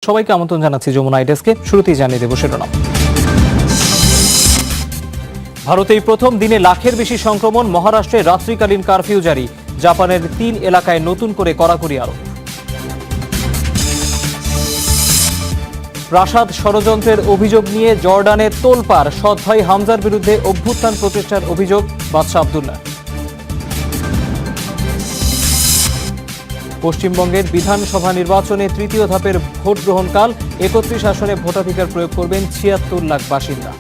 সবাইকে আমন্ত্রণ জানাচ্ছি যমুনা ডেস্কে। শুরুতেই জানিয়ে দেব শিরোনাম। ভারতে এই প্রথম দিনে লাখের বেশি সংক্রমণ, মহারাষ্ট্রে রাত্রিকালীন কারফিউ জারি, জাপানের 3 এলাকায় নতুন করে কড়াকড়ি আরোপ। প্রাসাদ ষড়যন্ত্রের অভিযোগ নিয়ে জর্ডানের তোলপাড়, সৎ ভাই হামজার বিরুদ্ধে অভ্যুত্থান প্রচেষ্টার অভিযোগ বাদশা আব্দুল্লাহ। পশ্চিমবঙ্গের বিধানসভা নির্বাচনে তৃতীয় ধাপের ভোট গ্রহণকাল, 31 আসনে ভোটাধিকার প্রয়োগ করবেন 76 লাখ বাসিন্দা।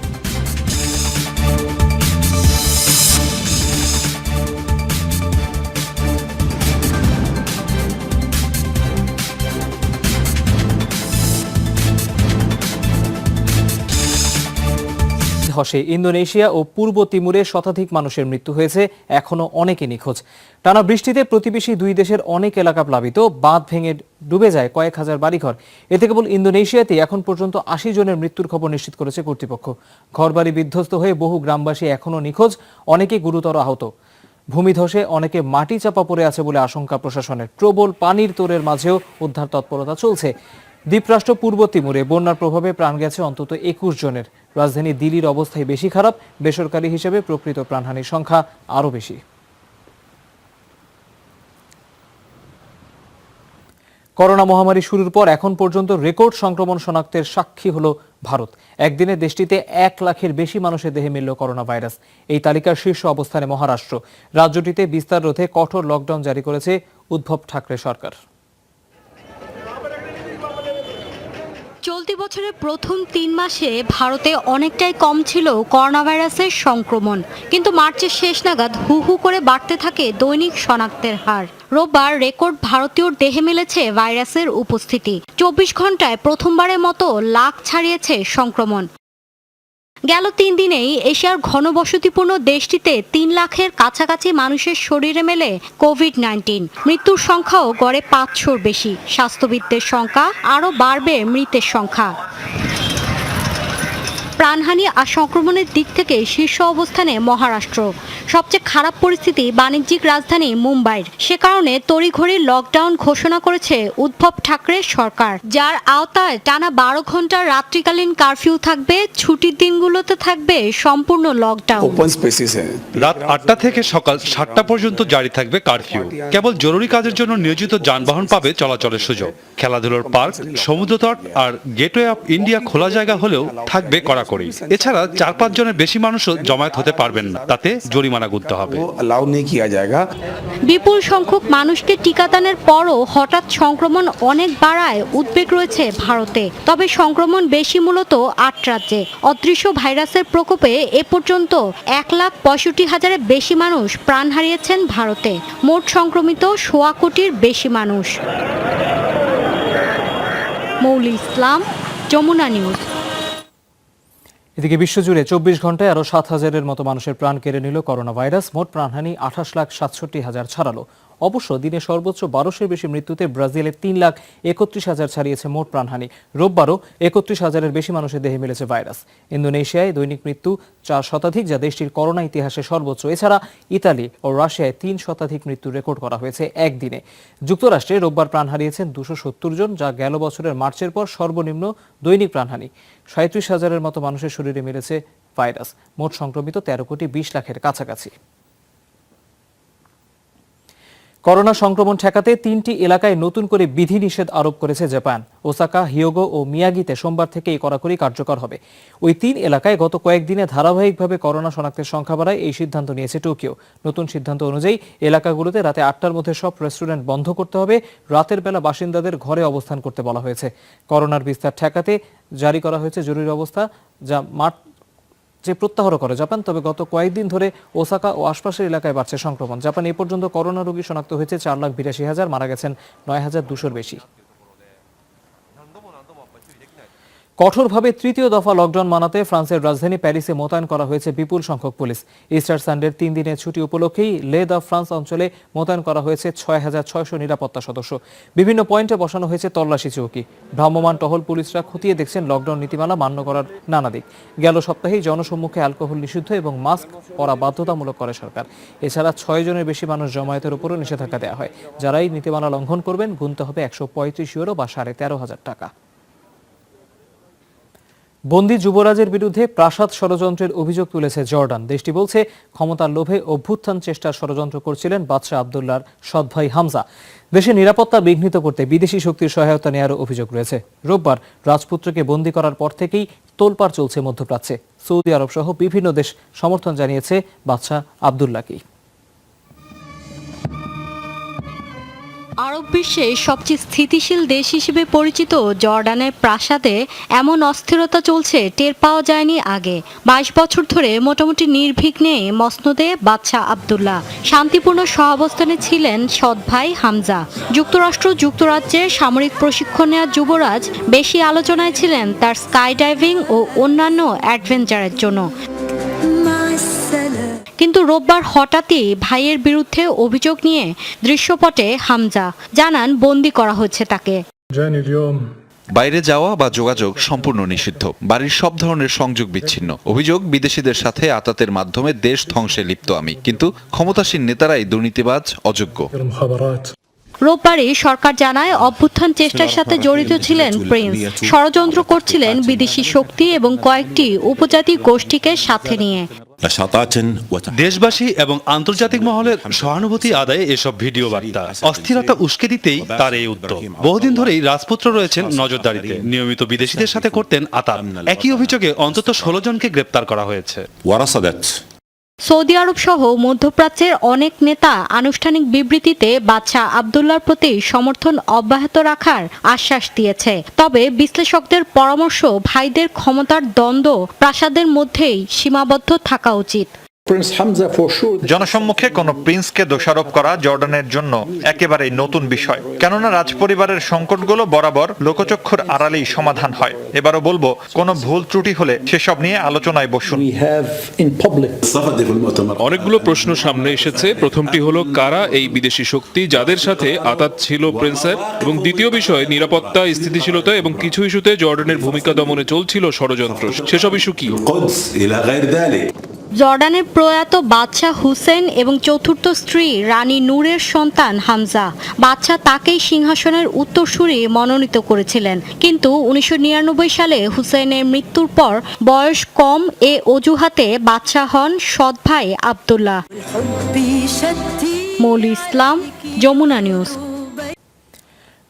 ধসে ইন্দোনেশিয়া ও পূর্ব তিমুরে শতাধিক মানুষের মৃত্যু হয়েছে, এখনো অনেকে নিখোঁজ। টানা বৃষ্টিতে প্রতিবেশী দুই দেশের অনেক এলাকা প্লাবিত, বাঁধ ভেঙে ডুবে যায় কয়েক হাজার বাড়িঘর। এতে কেবল ইন্দোনেশিয়াতে এখন পর্যন্ত 80 জনের মৃত্যুর খবর নিশ্চিত করেছে কর্তৃপক্ষ। ঘরবাড়ি বিধ্বস্ত হয়ে বহু গ্রামবাসী এখনো নিখোঁজ, অনেকে গুরুতর আহত। ভূমিধসে অনেকে মাটি চাপা পড়ে আছে বলে আশঙ্কা প্রশাসনের। প্রবল পানির তোড়ের মাঝেও উদ্ধার তৎপরতা চলছে। দ্বীপরাষ্ট্র পূর্ব তিমুরে বন্যার প্রভাবে প্রাণ গেছে অন্তত 21 জনের। রাজধানী দিল্লির অবস্থাই বেশি খারাপ, বেসরকারি হিসেবে প্রকৃত প্রাণহানির সংখ্যা আরও বেশি। করোনা মহামারী শুরুর পর এখন পর্যন্ত রেকর্ড সংক্রমণ শনাক্তের সাক্ষী হল ভারত। একদিনে দেশটিতে 1 লাখের বেশি মানুষের দেহে মিলল করোনা ভাইরাস। এই তালিকার শীর্ষ অবস্থানে মহারাষ্ট্র। রাজ্যটিতে বিস্তার রোধে কঠোর লকডাউন জারি করেছে উদ্ধব ঠাকরে সরকার। চলতি বছরের প্রথম 3 মাসে ভারতে অনেকটাই কম ছিল করোনা ভাইরাসের সংক্রমণ, কিন্তু মার্চের শেষ নাগাদ হু হু করে বাড়তে থাকে দৈনিক শনাক্তের হার। রোববার রেকর্ড ভারতীয়র দেহে মিলেছে ভাইরাসের উপস্থিতি। 24 ঘন্টায় প্রথমবারের মতো লাখ ছাড়িয়েছে সংক্রমণ। গেল 3 দিনেই এশিয়ার ঘনবসতিপূর্ণ দেশটিতে 3 লাখের কাছাকাছি মানুষের শরীরে মেলে কোভিড-19। মৃত্যুর সংখ্যাও গড়ে 500-র বেশি। স্বাস্থ্যবিদদের সংখ্যা আরও বাড়বে মৃতের সংখ্যা। প্রাণহানি আর সংক্রমণের দিক থেকে শীর্ষ অবস্থানে মহারাষ্ট্র। সবচেয়ে খারাপ পরিস্থিতি বাণিজ্যিক রাজধানী মুম্বাইয়ের। সে কারণে তড়িঘড়ি লকডাউন ঘোষণা করেছে উদ্ধব ঠাকরে সরকার, যার আওতায় টানা 12 ঘন্টার রাত্রিকালীন কারফিউ থাকবে। ছুটির দিনগুলোতে থাকবে সম্পূর্ণ লকডাউন। রাত 8টা থেকে সকাল 7টা পর্যন্ত জারি থাকবে কারফিউ। কেবল জরুরি কাজের জন্য নিয়োজিত যানবাহন পাবে চলাচলের সুযোগ। খেলাধুলার পার্ক, সমুদ্রতট আর গেটওয়ে অফ ইন্ডিয়া খোলা জায়গা হলেও থাকবে কড়াকড়ি। এছাড়া 4-5 জনের বেশি মানুষও জমায়েত হতে পারবেন না, তাতে জরিমানা গুনতে হবে। বিপুল সংখ্যক মানুষকে টিকাদানের পরও হঠাৎ সংক্রমণ অনেক বাড়ায় উদ্বেগ রয়েছে ভারতে। তবে সংক্রমণ বেশি মূলত 8 রাজ্যে। অদৃশ্য ভাইরাসের প্রকোপে এ পর্যন্ত 1,65,000-এর বেশি মানুষ প্রাণ হারিয়েছেন ভারতে। মোট সংক্রমিত 1.25 কোটির বেশি মানুষ। মৌলি ইসলাম, যমুনা নিউজ। এদিকে বিশ্বজুড়ে 24 ঘন্টায় আরও 7,000-এর মতো মানুষের প্রাণ কেড়ে নিল করোনা ভাইরাস। মোট প্রাণহানি 28,67,000 ছাড়ালো। অবশ্য দিনে সর্বোচ্চ 1200-এর বেশি মৃত্যুতে ব্রাজিলের 3,31,000 ছাড়িয়েছে মোট প্রাণহানি। রোববারও 31,000-এর বেশি মানুষের দেহে মিলেছে ভাইরাস। ইন্দোনেশিয়ায় দৈনিক মৃত্যু 4 শতাধিক, যা দেশটির করোনা ইতিহাসে সর্বোচ্চ। এছাড়া ইতালি ও রাশিয়ায় 3 শতাধিক মৃত্যু রেকর্ড করা হয়েছে একদিনে। যুক্তরাষ্ট্রে রোববার প্রাণ হারিয়েছেন 270 জন, যা গেল বছরের মার্চের পর সর্বনিম্ন দৈনিক প্রাণহানি। 37,000-এর মতো মানুষের শরীরে মিলেছে ভাইরাস। মোট সংক্রমিত 13,20,00,000-এর কাছাকাছি। করোনা সংক্রমণ ঠেকাতে 3টি এলাকায় নতুন করে বিধিনিষেধ আরোপ করেছে জাপান। ওসাকা, হিয়োগো ও মিয়াগিতে সোমবার থেকে এই কড়াকড়ি কার্যকর হবে। ওই 3 এলাকায় গত কয়েকদিনে ধারাবাহিকভাবে করোনা শনাক্তের সংখ্যা বাড়ায় এই সিদ্ধান্ত নিয়েছে টোকিও। নতুন সিদ্ধান্ত অনুযায়ী এলাকাগুলোতে রাতে 8টার মধ্যে সব রেস্টুরেন্ট বন্ধ করতে হবে। রাতের বেলা বাসিন্দাদের ঘরে অবস্থান করতে বলা হয়েছে। করোনার বিস্তার ঠেকাতে জারি করা হয়েছে জরুরি অবস্থা, যা প্রত্যাহার করে জাপান। তবে গত কয়েকদিন ধরে ওসাকা ও আশপাশের এলাকায় বাড়ছে সংক্রমণ। জাপানে এ পর্যন্ত করোনা রোগী শনাক্ত হয়েছে 4,82,000, মারা গেছেন 9,200-র বেশি। কঠোরভাবে তৃতীয় দফা লকডাউন মানাতে ফ্রান্সের রাজধানী প্যারিসে মোতায়েন করা হয়েছে বিপুল সংখ্যক পুলিশ। ইস্টার সানডের 3 দিনের ছুটি উপলক্ষেই লে দ্য ফ্রান্স অঞ্চলে মোতায়েন করা হয়েছে 6,600 নিরাপত্তা সদস্য। বিভিন্ন পয়েন্টে বসানো হয়েছে তল্লাশি চৌকি। ভ্রাম্যমাণ টহল পুলিশরা খতিয়ে দেখছেন লকডাউন নীতিমালা মান্য করার নানা দিক। গেল সপ্তাহেই জনসম্মুখে অ্যালকোহল নিষিদ্ধ এবং মাস্ক পরা বাধ্যতামূলক করে সরকার। এছাড়া 6 জনের বেশি মানুষ জমায়েতের উপরও নিষেধাজ্ঞা দেওয়া হয়। যারাই নীতিমালা লঙ্ঘন করবেন গুনতে হবে 135 ইউরো বা 13,500 টাকা। বন্দী যুবরাজের বিরুদ্ধে প্রাসাদ ষড়যন্ত্রের অভিযোগ তুলেছে জর্ডান। দেশটি বলছে ক্ষমতার লোভে অভ্যুত্থান চেষ্টার ষড়যন্ত্র করছিলেন বাদশাহ আবদুল্লাহর সৎ ভাই হামজা। দেশের নিরাপত্তা বিঘ্নিত করতে বিদেশি শক্তির সহায়তা নেওয়ারও অভিযোগ রয়েছে। রোববার রাজপুত্রকে বন্দী করার পর থেকেই তোলপাড় চলছে মধ্যপ্রাচ্যে। সৌদি আরব সহ বিভিন্ন দেশ সমর্থন জানিয়েছে বাদশাহ আবদুল্লাহকে। আরব বিশ্বে সবচেয়ে স্থিতিশীল দেশ হিসেবে পরিচিত জর্ডানের প্রাসাদে এমন অস্থিরতা চলছে টের পাওয়া যায়নি আগে। 22 বছর ধরে মোটামুটি নির্বিঘ্নে মসনদে বাদশাহ আবদুল্লাহ শান্তিপূর্ণ সহাবস্থানে ছিলেন সৎ ভাই হামজা। যুক্তরাজ্যের সামরিক প্রশিক্ষণ নেওয়া যুবরাজ বেশি আলোচনায় ছিলেন তার স্কাই ডাইভিং ও অন্যান্য অ্যাডভেঞ্চারের জন্য। কিন্তু রোববার হঠাৎই ভাইয়ের বিরুদ্ধে অভিযোগ নিয়ে দৃশ্যপটে হামজা জানান বন্দী করা হচ্ছে তাকে। বাইরে যাওয়া বা যোগাযোগ সম্পূর্ণ নিষিদ্ধ, বাড়ির সব ধরনের সংযোগ বিচ্ছিন্ন। অভিযোগ বিদেশিদের সাথে আতাতের মাধ্যমে দেশ ধ্বংসে লিপ্ত আমি, কিন্তু ক্ষমতাসীন নেতারাই দুর্নীতিবাজ, অযোগ্য। রোববারই সরকার জানায় অভ্যুত্থান চেষ্টার সাথে জড়িত ছিলেন প্রিন্স। ষড়যন্ত্র করছিলেন বিদেশি শক্তি এবং কয়েকটি উপজাতি গোষ্ঠীকে সাথে নিয়ে। দেশবাসী এবং আন্তর্জাতিক মহলের সহানুভূতি আদায়ে এসব ভিডিও বার্তা অস্থিরতা উস্কে দিতেই তার এই উদ্যোগ। বহুদিন ধরেই রাজপুত্র রয়েছেন নজরদারিতে, নিয়মিত বিদেশিদের সাথে করতেন আতাত। একই অভিযোগে অন্তত 16 জনকে গ্রেপ্তার করা হয়েছে। সৌদি আরব সহ মধ্যপ্রাচ্যের অনেক নেতা আনুষ্ঠানিক বিবৃতিতে বাদশাহ আবদুল্লাহর প্রতি সমর্থন অব্যাহত রাখার আশ্বাস দিয়েছে। তবে বিশ্লেষকদের পরামর্শ, ভাইদের ক্ষমতার দ্বন্দ্ব প্রাসাদের মধ্যেই সীমাবদ্ধ থাকা উচিত। জনসম্মুখে কোনো প্রিন্সকে দোষারোপ করা জর্ডানের জন্য একেবারেই নতুন বিষয়, কেননা রাজপরিবারের সংকটগুলো বরাবর লোকচক্ষুর আড়ালেই সমাধান হয়। এবারও বলবো, কোনো ভুল ত্রুটি হলে সেসব নিয়ে আলোচনায় বসুন। অনেকগুলো প্রশ্ন সামনে এসেছে। প্রথমটি হলো, কারা এই বিদেশি শক্তি যাদের সাথে আতাত ছিল প্রিন্সের, এবং দ্বিতীয় বিষয় নিরাপত্তা, স্থিতিশীলতা এবং কিছু ইস্যুতে জর্ডানের ভূমিকা দমনে চলছিল ষড়যন্ত্র। সেসব ইস্যু কি? জর্ডানের প্রয়াত বাদশাহ হুসেন এবং চতুর্থ স্ত্রী রানী নূরের সন্তান হামজা। বাদশাহ তাকেই সিংহাসনের উত্তরসূরি মনোনীত করেছিলেন, কিন্তু 1999 সালে হুসেনের মৃত্যুর পর বয়স কম এ অজুহাতে বাদশাহ হন সৎ ভাই আবদুল্লাহ। মৌলি ইসলাম, যমুনা নিউজ।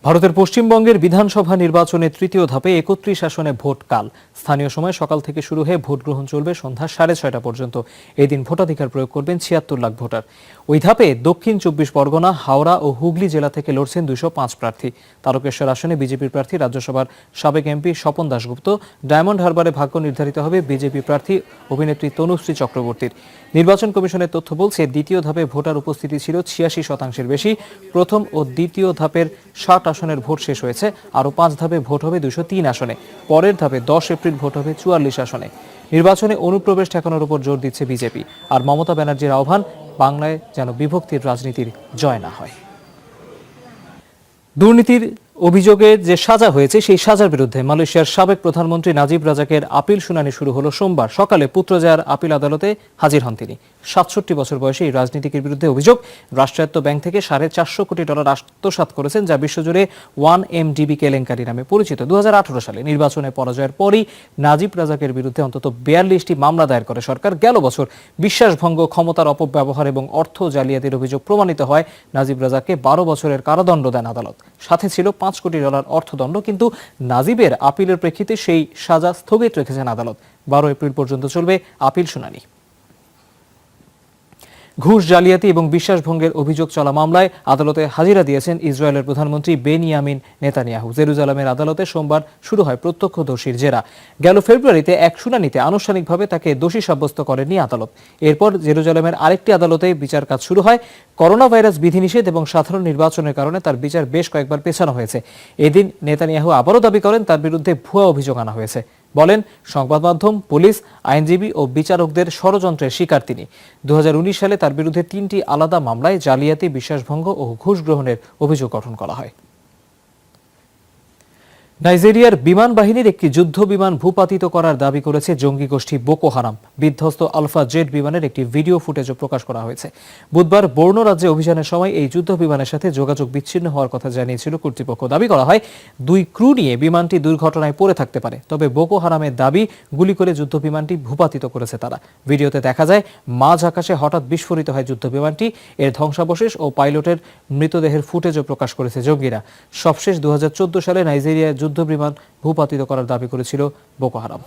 ভারতের পশ্চিমবঙ্গের বিধানসভা নির্বাচনের তৃতীয় ধাপে 31 আসনে ভোট কাল। স্থানীয় সময় সকাল থেকে শুরু হয়ে ভোট গ্রহণ চলবে সন্ধ্যা 6:30 পর্যন্ত। এদিন ভোটাধিকার প্রয়োগ করবেন 76 লাখ ভোটার। ওই ধাপে দক্ষিণ 24 পরগনা, হাওড়া ও হুগলি জেলা থেকে লড়ছেন 205 প্রার্থী। তারকেশ্বর আসনে বিজেপির প্রার্থী রাজ্যসভার সাবেক এমপি স্বপন দাশগুপ্ত। ডায়মন্ড হারবারে ভাগ্য নির্ধারিত হবে বিজেপি প্রার্থী অভিনেত্রী তনুশ্রী চক্রবর্তীর। নির্বাচন কমিশনের তথ্য বলছে, দ্বিতীয় ধাপে ভোটার উপস্থিতি ছিল 86%-এর বেশি। প্রথম ও দ্বিতীয় ধাপের 60 আসনের ভোট শেষ হয়েছে। আরও 5 ধাপে ভোট হবে 203 আসনে। পরের ধাপে 10 এপ্রিল ভোট হবে 44 আসনে। নির্বাচনে অনুপ্রবেশ ঠেকানোর উপর জোর দিচ্ছে বিজেপি। আর মমতা ব্যানার্জির আহ্বান, বাংলায় যেন বিভক্তির রাজনীতির জয় না হয়। দুর্নীতির অভিযোগে যে সাজা হয়েছে, সেই সাজার বিরুদ্ধে মালয়েশিয়ার সাবেক প্রধানমন্ত্রী নাজিব রাজাকের আপিল শুনানি শুরু হলো সোমবার সকালে। পুত্রজায়ার আপিল আদালতে হাজির হন তিনি। 67 বছর বয়সে এই রাজনীতিকের বিরুদ্ধে অভিযোগ, রাষ্ট্রায়ত্ত ব্যাংক থেকে $450 কোটি আত্মসাৎ করেছেন, যা বিশ্বজুড়ে 1MDB কেলেঙ্কারি নামে পরিচিত। 2018 সালে নির্বাচনে পরাজয়ের পরই নাজিব রাজাকের বিরুদ্ধে অন্তত 42টি মামলা দায়ের করে সরকার। গেল বছর বিশ্বাসভঙ্গ, ক্ষমতার অপব্যবহার এবং অর্থ জালিয়াতির অভিযোগ প্রমাণিত হয়। নাজিব রাজাককে 12 বছরের কারাদণ্ড দেন আদালত। সাথে ছিল $5 কোটি অর্থদণ্ড। কিন্তু নাজিবের আপিলের প্রেক্ষিতে সেই সাজা স্থগিত রেখেছেন আদালত। 12 এপ্রিল পর্যন্ত চলবে আপিল শুনানি। ঘুষ, জালিয়াতি এবং বিশ্বাসভঙ্গের অভিযোগ চলা মামলায় আদালতে হাজিরা দিয়েছেন ইসরায়েলের প্রধানমন্ত্রী বেনিয়ামিন নেতানিয়াহু। জেরুজালেমের আদালতে সোমবার শুরু হয় প্রত্যক্ষদর্শীর জেরা। গেল ফেব্রুয়ারিতে এক শুনানিতে আনুষ্ঠানিকভাবে তাকে দোষী সাব্যস্ত করেনি আদালত। এরপর জেরুজালেমের আরেকটি আদালতে বিচার কাজ শুরু হয়। করোনা ভাইরাস বিধিনিষেধ এবং সাধারণ নির্বাচনের কারণে তার বিচার বেশ কয়েকবার পেছানো হয়েছে। এদিন নেতানিয়াহু আবারও দাবি করেন তার বিরুদ্ধে ভুয়া অভিযোগ আনা হয়েছে। বলেন, সংবাদ মাধ্যম, পুলিশ, আইনজীবী ও বিচারকদের ষড়যন্ত্রের শিকার তিনি। 2019 সালে তার বিরুদ্ধে 3টি আলাদা মামলায় জালিয়াতি, বিশ্বাসভঙ্গ ও ঘুষ গ্রহণের অভিযোগ গঠন করা হয়। নাইজেরিয়ার বিমান বাহিনীর একটি যুদ্ধ বিমান ভূপাতিত করার দাবি করেছে জঙ্গি গোষ্ঠী বোকো হারাম। বিধ্বস্ত আলফা জেড বিমানের একটি ভিডিও ফুটেজও প্রকাশ করা হয়েছে। বুধবার বর্নো রাজ্যে অভিযানের সময় এই যুদ্ধ বিমানের সাথে যোগাযোগ বিচ্ছিন্ন হওয়ার কথা জানিয়েছিল কর্তৃপক্ষ। দাবি করা হয় 2 ক্রু নিয়ে বিমানটি দুর্ঘটনায় পড়ে থাকতে পারে, তবে বোকো হারামের দাবি গুলি করে যুদ্ধ বিমানটি ভূপাতিত করেছে তারা। ভিডিওতে দেখা যায় মাঝ আকাশে হঠাৎ বিস্ফোরিত হয় যুদ্ধ বিমানটি। এর ধ্বংসাবশেষ ও পাইলটের মৃতদেহের ফুটেজও প্রকাশ করেছে জঙ্গিরা। সবশেষ 2014 সালে নাইজেরিয়ার যুদ্ধ বিমান ভূপাতিত করার দাবি করেছিল বোকো হারাম।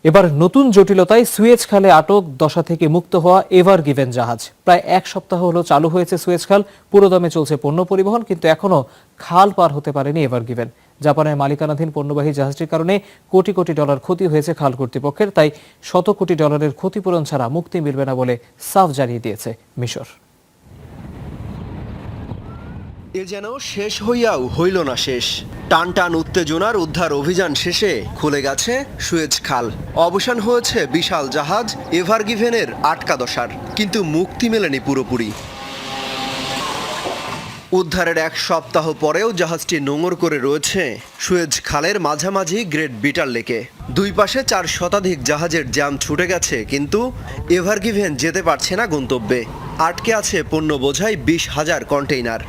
এবার নতুন জটিলতায় সুয়েজ খালে আটক দশা থেকে মুক্ত হওয়া এভার গিভেন জাহাজ। প্রায় 1 সপ্তাহ হলো চালু হয়েছে সুয়েজ খাল, পুরোদমে চলছে পণ্য পরিবহন, কিন্তু এখনো খাল পার হতে পারেনি এভার গিভেন। জাপানের মালিকানাধীন পণ্যবাহী জাহাজটির কারণে কোটি কোটি ডলার ক্ষতি হয়েছে খাল কর্তৃপক্ষের, তাই শত কোটি ডলারের ক্ষতিপূরণ ছাড়া মুক্তি মিলবে না বলে সাফ জানিয়ে দিয়েছে মিশর। এ যেন শেষ হইয়াও হইল না শেষ। টান টান উত্তেজনার উদ্ধার অভিযান শেষে খুলে গেছে সুয়েজ খাল। অবসান হয়েছে বিশাল জাহাজ এভার গিভেনের আটকা দশার, কিন্তু মুক্তি মেলেনি পুরোপুরি। উদ্ধারের 1 সপ্তাহ পরেও জাহাজটি নোঙর করে রয়েছে সুয়েজ খালের মাঝামাঝি গ্রেট বিটার লেকে। 2 পাশে 4 শতাধিক জাহাজের জ্যাম ছুটে গেছে, কিন্তু এভার গিভেন যেতে পারছে না গন্তব্যে। আটকে আছে পণ্য বোঝাই 20,000 কন্টেইনার।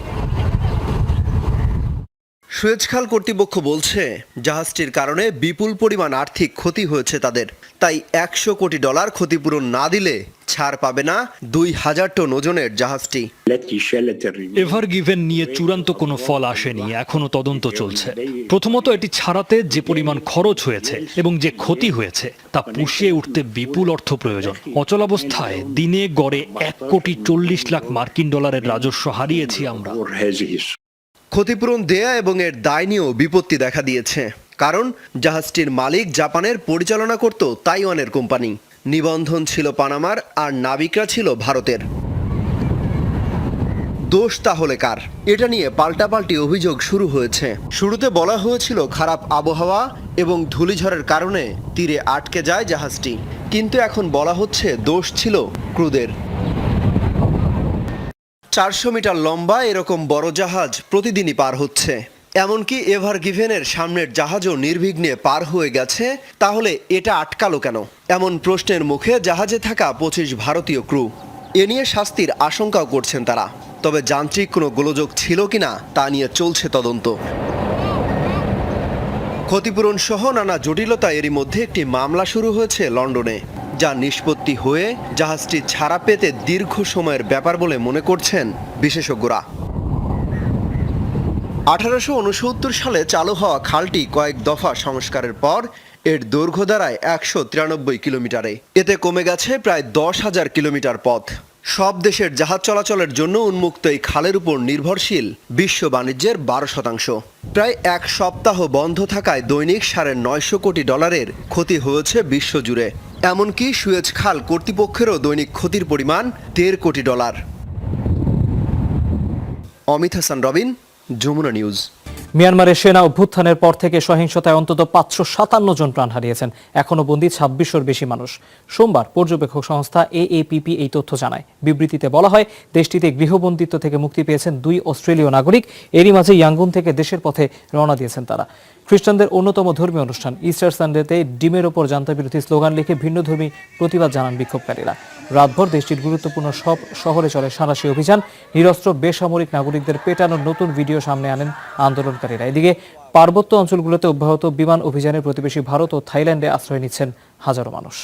সুয়েজ খাল কর্তৃপক্ষ বলছে জাহাজটির কারণে বিপুল পরিমাণ আর্থিক ক্ষতি হয়েছে তাদের, তাই 100 কোটি ডলার ক্ষতিপূরণ না দিলে ছাড় পাবে না 2000 টন ওজনের জাহাজটি। এভার গিভেন নিয়ে চূড়ান্ত কোনো ফল আসেনি, এখনো তদন্ত চলছে। প্রথমত, এটি ছাড়াতে যে পরিমাণ খরচ হয়েছে এবং যে ক্ষতি হয়েছে তা পুষিয়ে উঠতে বিপুল অর্থ প্রয়োজন। অচলাবস্থায় দিনে গড়ে 1,40,00,000 মার্কিন ডলারের রাজস্ব হারিয়েছি আমরা। ক্ষতিপূরণ দেয়া এবং এর দায় নিয়েও বিপত্তি দেখা দিয়েছে, কারণ জাহাজটির মালিক জাপানের, পরিচালনা করত তাইওয়ানের কোম্পানি। নিবন্ধন ছিল পানামার, আর নাবিকরা ছিল ভারতের। দোষ তাহলে কার? এটা নিয়ে পাল্টাপাল্টি অভিযোগ শুরু হয়েছে। শুরুতে বলা হয়েছিল খারাপ আবহাওয়া এবং ধূলিঝড়ের কারণে তীরে আটকে যায় জাহাজটি, কিন্তু এখন বলা হচ্ছে দোষ ছিল ক্রুদের। 400 মিটার লম্বা এরকম বড় জাহাজ প্রতিদিনই পার হচ্ছে, এমনকি এভার গিভেনের সামনের জাহাজও নির্বিঘ্নে পার হয়ে গেছে। তাহলে এটা আটকালো কেন? এমন প্রশ্নের মুখে জাহাজে থাকা 25 ভারতীয় ক্রু। এ নিয়ে শাস্তির আশঙ্কাও করছেন তারা, তবে যান্ত্রিক কোনো গোলযোগ ছিল কিনা তা নিয়ে চলছে তদন্ত। ক্ষতিপূরণ সহ নানা জটিলতা এরই মধ্যে একটি মামলা শুরু হয়েছে লন্ডনে, যা নিষ্পত্তি হয়ে জাহাজটি ছাড়া পেতে দীর্ঘ সময়ের ব্যাপার বলে মনে করছেন বিশেষজ্ঞরা। 1869 সালে চালু হওয়া খালটি কয়েক দফা সংস্কারের পর এর দৈর্ঘ্য দাঁড়ায় 193 কিলোমিটারে। এতে কমে গেছে প্রায় 10,000 কিলোমিটার পথ। সব দেশের জাহাজ চলাচলের জন্য উন্মুক্ত এই খালের উপর নির্ভরশীল বিশ্ব বাণিজ্যের 12%। প্রায় 1 সপ্তাহ বন্ধ থাকায় দৈনিক 950 কোটি ডলারের ক্ষতি হয়েছে বিশ্বজুড়ে। এমনকি সুয়েজ খাল কর্তৃপক্ষেরও দৈনিক ক্ষতির পরিমাণ 1.5 কোটি ডলার। অমিত হাসান রবিন, যমুনা নিউজ। মিয়ানমারের সেনা অভ্যুত্থানের পর থেকে সহিংসতায় অন্তত 557 জন প্রাণ হারিয়েছেন, এখনো বন্দী 2600-র বেশি মানুষ। সোমবার পর্যবেক্ষক সংস্থা AAPP এই তথ্য জানায়। বিবৃতিতে বলা হয়, দেশটিতে গৃহবন্দিত্ব থেকে মুক্তি পেয়েছেন 2 অস্ট্রেলীয় নাগরিক। এরই মাঝে ইয়াঙ্গুন থেকে দেশের পথে রওনা দিয়েছেন তারা। খ্রিস্টানদের অন্যতম ধর্মীয় অনুষ্ঠান ইস্টার সানডেতে ডিমের ওপর জান্তাবিরোধী স্লোগান লিখে ভিন্নধর্মী প্রতিবাদ জানান বিক্ষোভকারীরা। রাতভর দেশটির গুরুত্বপূর্ণ সব শহরে চলে সাঁড়াশি অভিযান। নিরস্ত্র বেসামরিক নাগরিকদের পেটানোর নতুন ভিডিও সামনে আনেন আন্দোলনকারীরা। এদিকে পার্বত্য অঞ্চলগুলোতে অব্যাহত বিমান অভিযানের প্রতিবেশী ভারত ও থাইল্যান্ডে আশ্রয় নিচ্ছেন হাজারো মানুষ।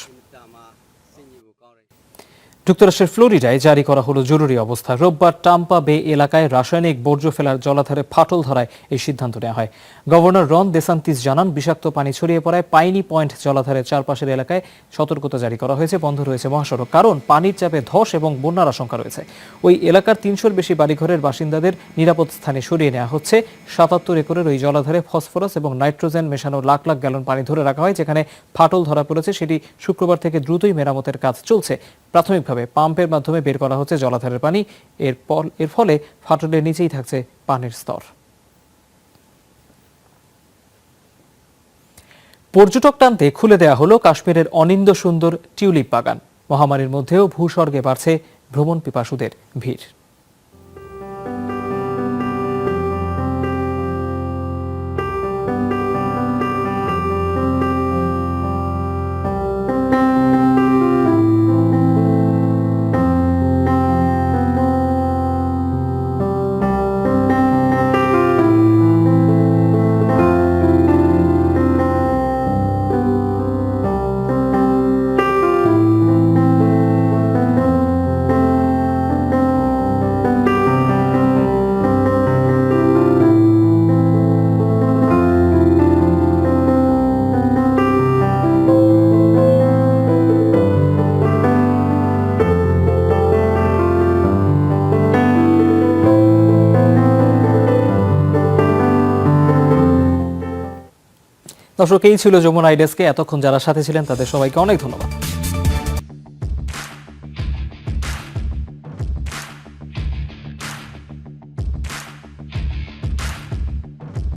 যুক্তরাষ্ট্রের ফ্লোরিডায় জারি করা হলো জরুরি অবস্থা। রোববার টাম্পা বে এলাকায় রাসায়নিক বর্জ্য ফেলার জলাধারে ফাটল ধরায় এই সিদ্ধান্ত নেওয়া হয়। গভর্নর রন ডেসান্তিস জানান, বিষাক্ত পানি ছড়িয়ে পড়ায় পাইনি পয়েন্ট জলাধারের চারপাশের এলাকায় সতর্কতা জারি করা হয়েছে। বন্ধ রয়েছে মহাসড়ক, কারণ পানির চাপে ধস এবং বন্যার আশঙ্কা রয়েছে। ওই এলাকার 300-র বেশি বাড়িঘরের বাসিন্দাদের নিরাপদ স্থানে সরিয়ে নেওয়া হচ্ছে। 77 একরের ওই জলাধারে ফসফরাস এবং নাইট্রোজেন মেশানো লাখ লাখ গ্যালন পানি ধরে রাখা হয়। যেখানে ফাটল ধরা পড়েছে সেটি শুক্রবার থেকে দ্রুতই মেরামতের কাজ চলছে। প্রাথমিকভাবে পাম্পের মাধ্যমে বের করা হচ্ছে জলাধারের পানি। এর ফলে ফাটলের নিচেই থাকছে পানির স্তর। পর্যটক টানতে খুলে দেয়া হলো কাশ্মীরের অনিন্দ্য সুন্দর টিউলিপ বাগান। মহামারীর মধ্যেও ভূস্বর্গে বাড়ছে ভ্রমণ পিপাসুদের ভিড়। দর্শক, এই ছিল যমুনা আইডেস্কে। এতক্ষণ যারা সাথে ছিলেন তাদের সবাইকে অনেক ধন্যবাদ।